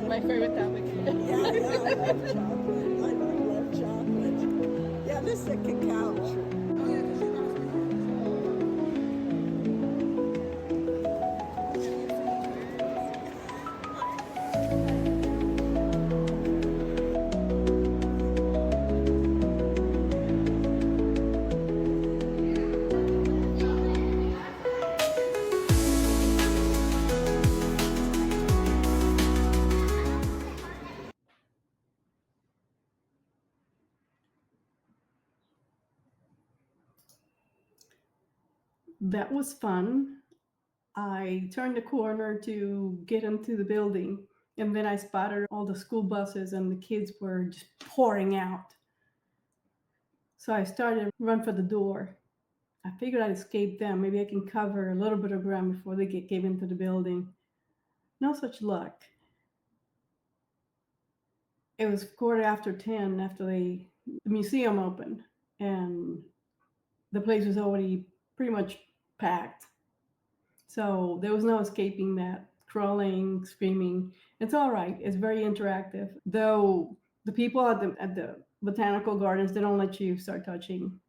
My favorite topic. Yeah, I love chocolate. I love chocolate. Yeah, this is a cacao tree. That was fun. I turned the corner to get into the building, and then I spotted all the school buses, and the kids were just pouring out. So I started to run for the door. I figured I'd escape them. Maybe I can cover a little bit of ground before they came into the building. No such luck. It was quarter after 10 after the museum opened, and the place was already pretty much packed. So there was no escaping that. Crawling, screaming. It's all right. It's very interactive. Though the people at the Botanical Gardens, they don't let you start touching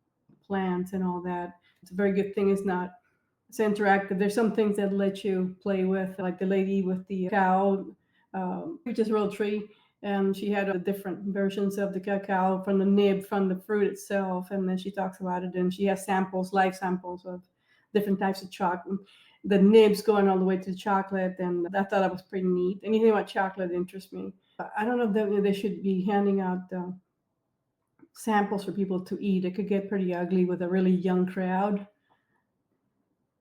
plants and all that. It's a very good thing. It's interactive. There's some things that let you play with, like the lady with the cacao, which is a real tree. And she had different versions of the cacao from the nib, from the fruit itself. And then she talks about it. And she has samples, live samples of different types of chocolate. The nibs going all the way to the chocolate, and I thought that was pretty neat. Anything about chocolate interests me. I don't know if they should be handing out samples for people to eat. It could get pretty ugly with a really young crowd.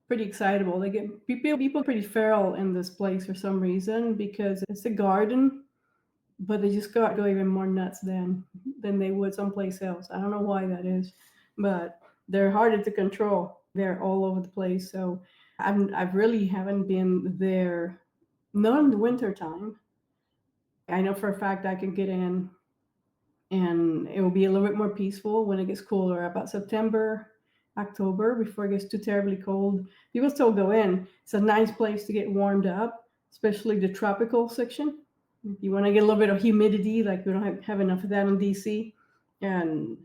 Pretty excitable. They get people pretty feral in this place for some reason because it's a garden, but they just go even more nuts than they would someplace else. I don't know why that is, but they're harder to control. They're all over the place. So I really haven't been there, not in the winter time. I know for a fact I can get in and it will be a little bit more peaceful when it gets cooler, about September, October, before it gets too terribly cold. People still go in. It's a nice place to get warmed up, especially the tropical section. If you want to get a little bit of humidity, like we don't have enough of that in DC. And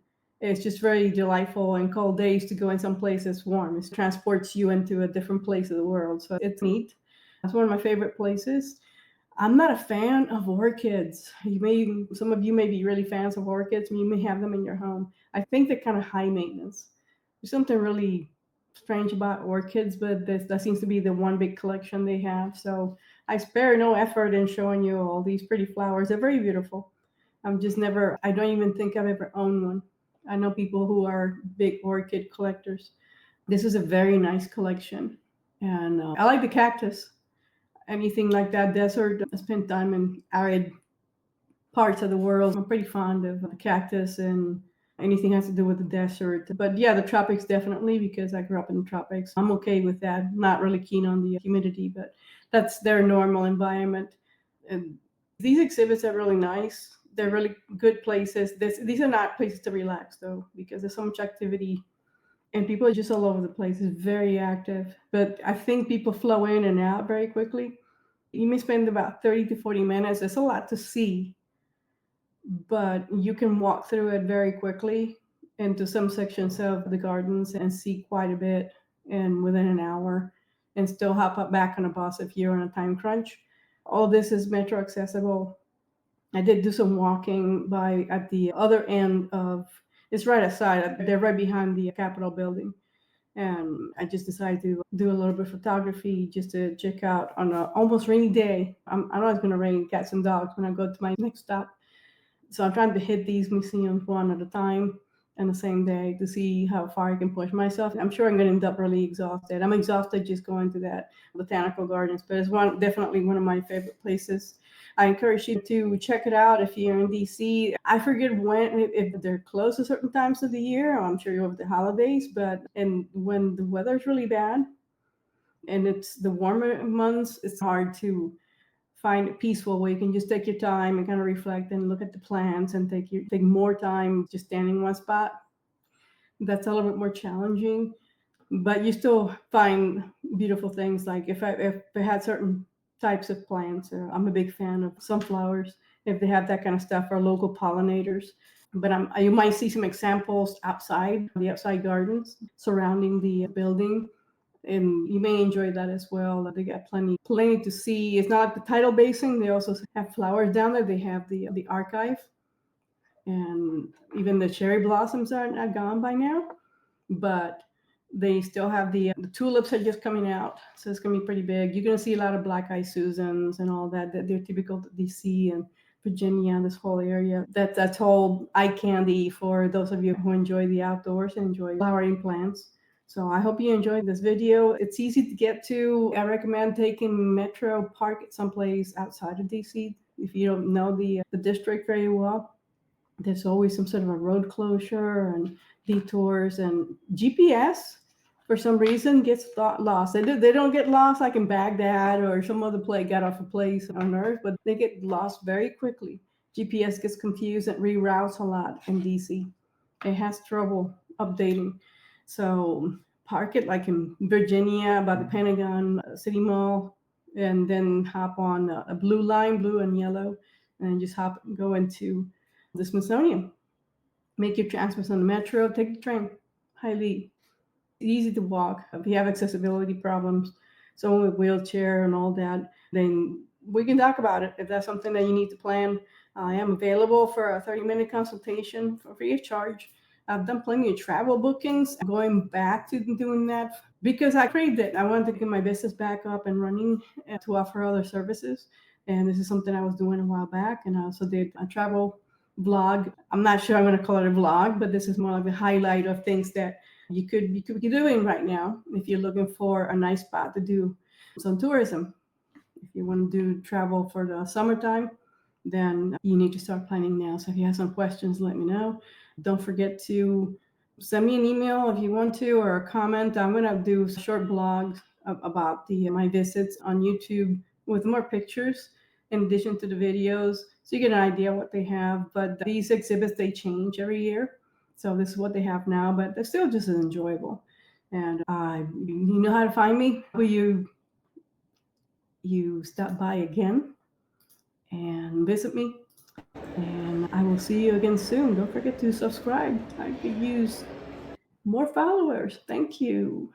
it's just very delightful in cold days to go in some place that's warm. It transports you into a different place of the world. So it's neat. That's one of my favorite places. I'm not a fan of orchids. Some of you may be really fans of orchids. You may have them in your home. I think they're kind of high maintenance. There's something really strange about orchids, but that seems to be the one big collection they have. So I spare no effort in showing you all these pretty flowers. They're very beautiful. I don't even think I've ever owned one. I know people who are big orchid collectors. This is a very nice collection. And I like the cactus. Anything like that, desert. I spent time in arid parts of the world. I'm pretty fond of the cactus and anything has to do with the desert. But yeah, the tropics definitely, because I grew up in the tropics. I'm okay with that. Not really keen on the humidity, but that's their normal environment. And these exhibits are really nice. They're really good places. These are not places to relax though, because there's so much activity and people are just all over the place. It's very active, but I think people flow in and out very quickly. You may spend about 30 to 40 minutes. There's a lot to see, but you can walk through it very quickly into some sections of the gardens and see quite a bit and within an hour, and still hop up back on a bus if you're on a time crunch. All this is metro accessible. I did do some walking by at the other end of, it's right outside, they're right behind the Capitol building. And I just decided to do a little bit of photography just to check out on a almost rainy day. I know it's going to rain cats and dogs when I go to my next stop. So I'm trying to hit these museums one at a time and the same day to see how far I can push myself. I'm sure I'm going to end up really exhausted. I'm exhausted just going to that Botanical Gardens, but it's definitely one of my favorite places. I encourage you to check it out if you're in DC. I forget when, if they're closed at certain times of the year. I'm sure you're over the holidays, but and when the weather's really bad and it's the warmer months, it's hard to find it peaceful where you can just take your time and kind of reflect and look at the plants and take more time just standing in one spot. That's a little bit more challenging, but you still find beautiful things. Like if they had certain types of plants, I'm a big fan of sunflowers. If they have that kind of stuff, or local pollinators. But you might see some examples outside the outside gardens surrounding the building, and you may enjoy that as well. They got plenty to see. It's not the tidal basin. They also have flowers down there. They have the archive, and even the cherry blossoms are not gone by now, but they still have the tulips are just coming out, so it's gonna be pretty big. You're gonna see a lot of black eye Susans and all that. They're typical to DC and Virginia, this whole area. That's all eye candy for those of you who enjoy the outdoors and enjoy flowering plants. So I hope you enjoyed this video. It's easy to get to. I recommend taking Metro Park at someplace outside of DC if you don't know the district very well. There's always some sort of a road closure and detours, and GPS for some reason gets lost. They don't get lost like in Baghdad or some other place, got off a place on earth, but they get lost very quickly. GPS gets confused and reroutes a lot in DC. It has trouble updating. So park it like in Virginia by the Pentagon City Mall, and then hop on a blue line, blue and yellow, and just go into the Smithsonian. Make your transfers on the metro, take the train. Highly easy to walk. If you have accessibility problems, someone with wheelchair and all that, then we can talk about it. If that's something that you need to plan, I am available for a 30-minute consultation for free of charge. I've done plenty of travel bookings, going back to doing that because I craved it. I wanted to get my business back up and running to offer other services. And this is something I was doing a while back. And I also did a travel vlog. I'm not sure I'm going to call it a vlog, but this is more like a highlight of things that you could be doing right now if you're looking for a nice spot to do some tourism. If you want to do travel for the summertime, then you need to start planning now. So if you have some questions, let me know. Don't forget to send me an email if you want to, or a comment. I'm going to do short blogs about my visits on YouTube with more pictures in addition to the videos, so you get an idea what they have. But these exhibits, they change every year. So this is what they have now, but they're still just as enjoyable. And you know how to find me. Will you stop by again and visit me? And I will see you again soon. Don't forget to subscribe. I could use more followers. Thank you.